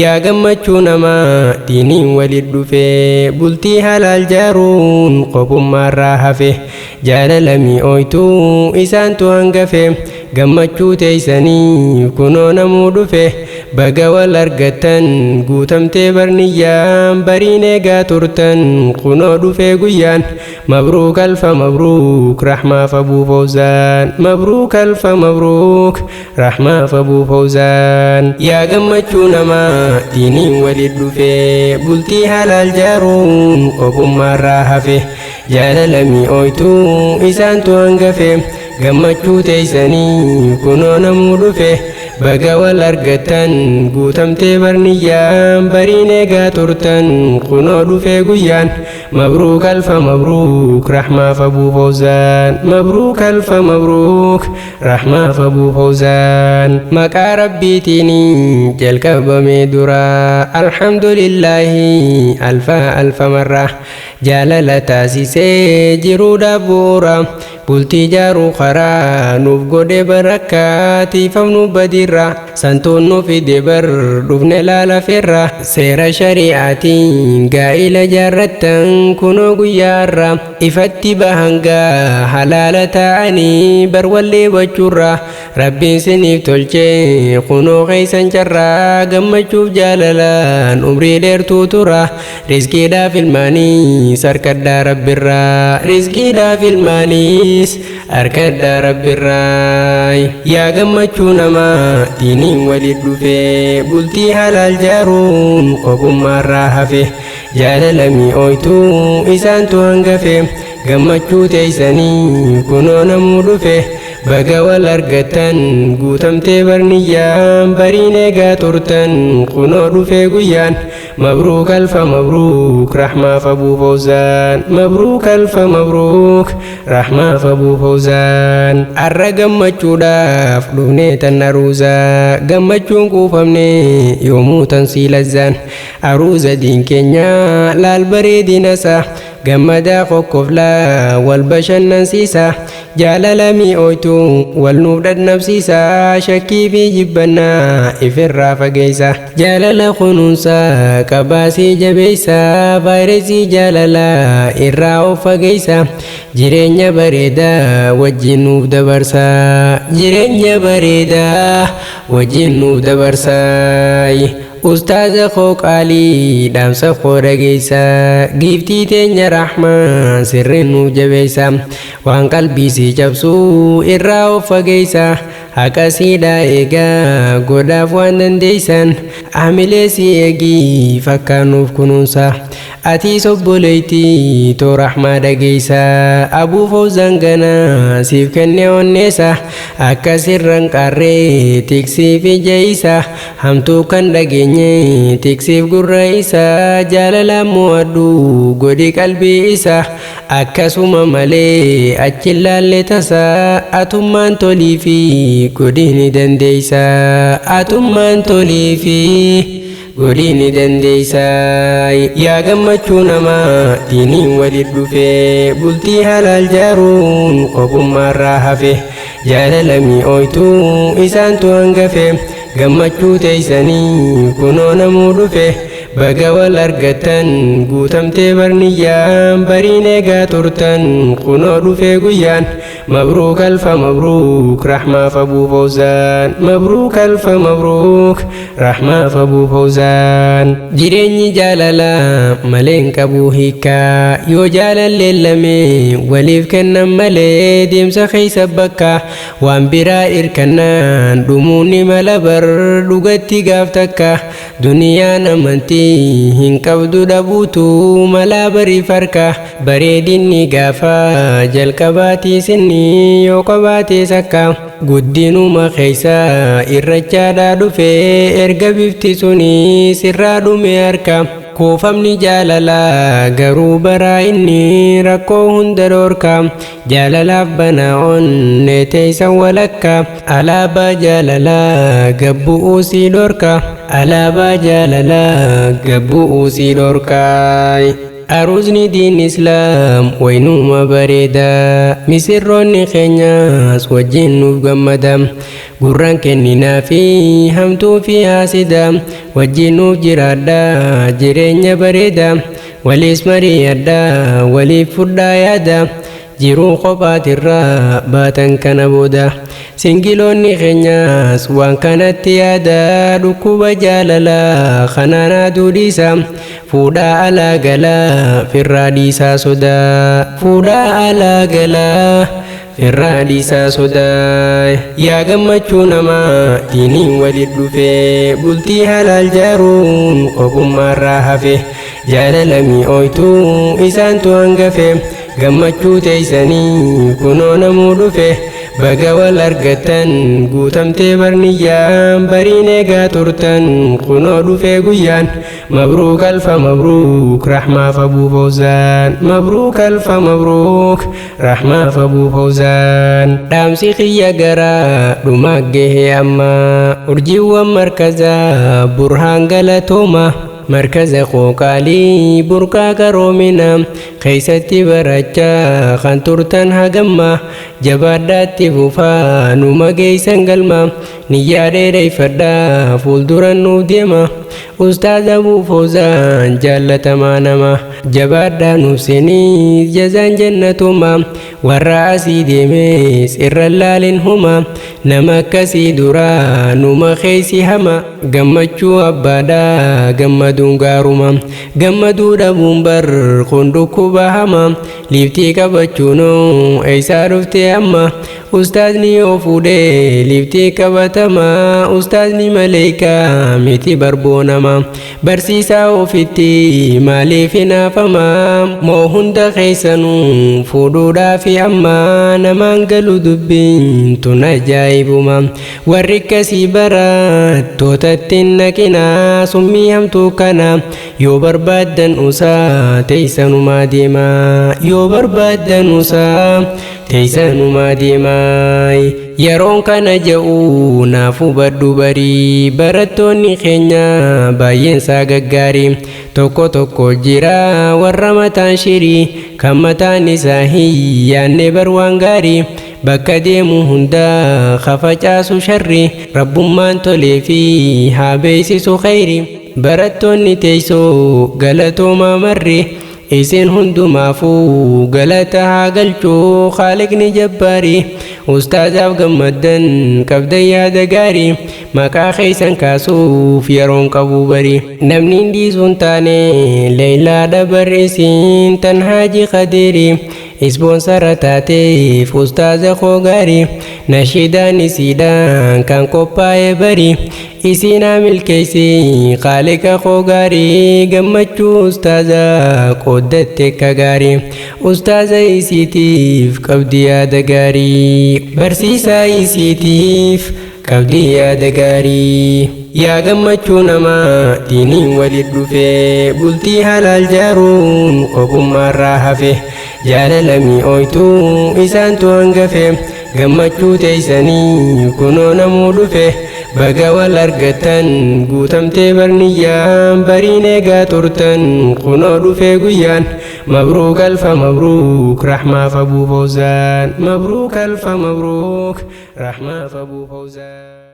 yaa gammachuu namaa diiniin walit dhufe bultii halaal jaaruun qopummaarraa hafe jaalala mi'ooytuu isaantu hangafe gammachuu teeysanii kunoo namuu dhufe baga wal argattan guutamtee barniyyaan bariin eegaa turtan kunoo dhufe guyyaan mabruuk alfa mabruuk rahmaaf abuu fawzaan mabruuk alfa mabruuk rahmaaf abuu fawzaan yaa gammachuu namaa diiniin walit dhufe bultii halaal jaaruun qopummaarraa hafe jaalala mi'ooytuu isaantu hangafe gammachuu teeysanii kunoo namuu dhufe baga wal argattan guutamtee barniyyaan bariin eegaa turtan kunoo dhufe guyyaan mabruuk alfa mabruuk rahmaaf abuu fawzaan mabruuk alfa mabruuk rahmaaf abuu fawzaan maqaa rabbiitiin jalqabamee dura alhamdulillaahi alfa marra jaalala taasisee jiruudhaaf bu'uura bultii jaaruu karaa nuuf godhe barakkaatiifamnu badirra santuun nu fide bar dhufne laalafeerra seera shari'aatiin gaa'ila jaarrattan kunoo guyyaarra ifatti bahangaa halaala ta'anii bar wallee bachuurra rabbiin siniif tolche kunoo keeysan carraa gammachuuf jaalalaan umrii dheertuu tura rizqiidhaaf ilmaaniis harkadhaa rabbirraa rizqiidhaaf ilmaaniis arkadha rabbirraay yaa gammachuu namaa diiniin walit dhufe bultii halaal jaaruun qopummaarraa hafe jaalala mi'ooytuu isaantu hangafe gammachuu teeysanii kunoo namuu dhufe baga wal argattan guutamtee barniyyaan bariin eegaa turtan kunoo dhufe guyyaan mabruuk alfa mabruuk rahmaaf abuu fawzaan mabruuk alfa mabruuk rahmaaf abuu fawzaan arra gammachuudhaaf dhufnee tan aruuzaa gammachuun kuufamne yoomuu tan siilazzaan aruuza diin keenya laal bareedinasa gammadaa qoqqoflaa wal bashannansiisa jaalala mi'ooytuu wal nuuf dadhabsiisa shakkii fi jibbannaa ifirraa fageeysa jaalala kunuunsaa qabaasii jabeeysa vaayirasii jaalalaa irraa of fageeysa jireenya bareedaa wajjin nuuf dabarsa jireenya bareedaa wajjin nuuf dabarsa ustaaza koo qaalii dhaamsa koo dhageeysa giiftii teenya rahmaan sirriin nuuf jabeeysa waan qalbii sii cabsuu irraa of fageeysa haqa siidhaa eegaa godhaaf waan dandeeysan ahmilee si eegii fakkaanuuf kunuunsa ati sobboleeytii too rahmaa dhageeysa abuu fawzaan ganaa siif kenne onneessa akka sirran qarree tiksiif ijeeysa hamtuu kan dhageenye tiksiif gurra isaa jaalalaan mo'adhu godhi qalbii isaa akkasuma malee achi laalle tasaa atummaan tolii fi godhi ni dandeeysa atummaan tolii fi godhi ni dandeeysa yaa gammachuu namaa diiniin walit dhufe bultii halaal jaaruun qopummaarraa hafe jaalala mi'ooytuu isaantu hangafe gammachuu teeysanii kunoo namuu dhufe baga wal argattan guutamtee barniyyaan bariin eegaa turtan kunoo dhufe guyyaan mabruuk alfa mabruuk rahmaaf abuu fawzaan mabruuk alfa mabruuk rahmaaf abuu fawzaan jireenyi jaalalaa maleen qabuu hiikaa yoo jaalalleellame waliif kennan malee deemsa keeysa bakka waan biraa irkannaan dhumuun ni mala bar dhugatti gaaf takka duniyaan amantii hin qabdu dhabuutu malaa barii farka bareedinni gaafa jalqabaatii sinni yoo qabaatee sakka guddinuma keeysa irrachaadhaa dhufe erga bifti suni sirraa dhume harka kuufamni jaalalaa garuu baraa inni rakkoo hunda dhoorka jaalalaaf banaa onnee teeysan walakka alaabaa jaalalaa gabbu'uu sii dhoorka alaabaa jaalalaa gabbu'uu sii dhoorka. aruusni diin islaam waynuma bareeda misirroonni keenyas wajjin nuuf gammada gurraan kenninaa fi hamtuu fi haasida wajjin nuuf jiraadha jireenya bareeda waliis mari'adha waliif fudhaa yaada jiruu qophaatirraa baatan kana booda singiloonni keenyas waan kanatti yaada dhukkuba jaalalaa kanaan dhiisa fuudhaa alaa galaa firraa dhiisaa sodaa fuudhaa alaa galaa firraa dhiisaa sodaa yaa gammachuu namaa diiniin walit dhufee bultii halaal jaaruun qofummaarraa hafe jaalala mi'ooytuu isaantu hangafe gammachuu teeysanii kunoo namuu dhufe baga wal argattan guutamtee barniyyaan bariin eegaa turtan kunoo dhufee guyyaan mabruuk alfa mabruuk rahmaaf abuu fawzaan mabruuk alfa mabruuk rahmaaf abuu fawzaan dhaamsi kiyya garaa dhumaa gahee amma urjiiwwan markazaa burhaan galatooma markaza qooqaalii burqaa qaroomina keeysatti barachaa kan turtan hagamma jabaadhaatti fufaa numa geeysan galma niyyaa dheereeffadhaa fuulduran nuuf deema ustaaz abuu fawzaan jaallatamaa nama jabaadhaa nuuf seenis jazaan jannatuma warra asii deemes irra laalin huma nama akkasii duraa numa keeysi hama gammachuu abbaadhaa gammaduun gaaruma gammaduu dhabuun bar kun dhukkuba hama liiftii qabachuunoo eeysaa dhufte amma ustaazni yoo fuudhee liiftii qabatama ustaazni maleekaa miti barboonama barsiisaa ofitti maaliif hinaafama moo hunda keeysanuu fuudhuudhaafi amma namaan galu dubbiin tun ajaa'ibuma warri akkasii barattootatti naqinaa summii hamtuu kana yoo barbaaddan usaa teeysanumaa deema yoo barbaaddan usaa teeysanumaa deemaay yeroon kana je'uu naaf hubadhu barii barattoonni keenya baay'eensaa gaggaarii tokko tokko jira warra mataan shirii kan mataan isaa hin yaanne bar waan gaarii bakka deemu hunda kafacaasu sharri rabbummaan tolee fi haa beeysisu khayri barattoonni teeysoo galatoomaa marri isin hundumaafuu galata haa galchuu khaaliqni jabbaarii ustaazaaf gammaddan qabdan yaada gaarii maqaa keeysan kaasuuf yeroon qabuu barii namni dhiisuun taane leeylaadha barreessiin tan haaji qadiirii ispoonsara taateef ustaaza koo gaarii nashiidaan isiidhaan kan qophaa'e barii isiinaa milkeeysi khaaliqa koo gaarii gammachuu ustaaza qooddatte akka gaarii ustaaza isiitiif qabdi yaada gaarii barsiisaa isiitiif qabdi yaada gaarii yaa gammachuu namaa diiniin walit dhufee bultii halaal jaaruun qofummaarraa hafe jaalala mi'ooytuu isaantu hangafe gammachuu teeysanii kunoo namuu dhufe baga wal argattan guutamtee barniyyaan bariin eegaa turtan kunoo dhufee guyyaan mabruuk alfa mabruuk rahmaaf abuu fawzaan mabruuk alfa mabruuk rahmaaf abuu fawzaan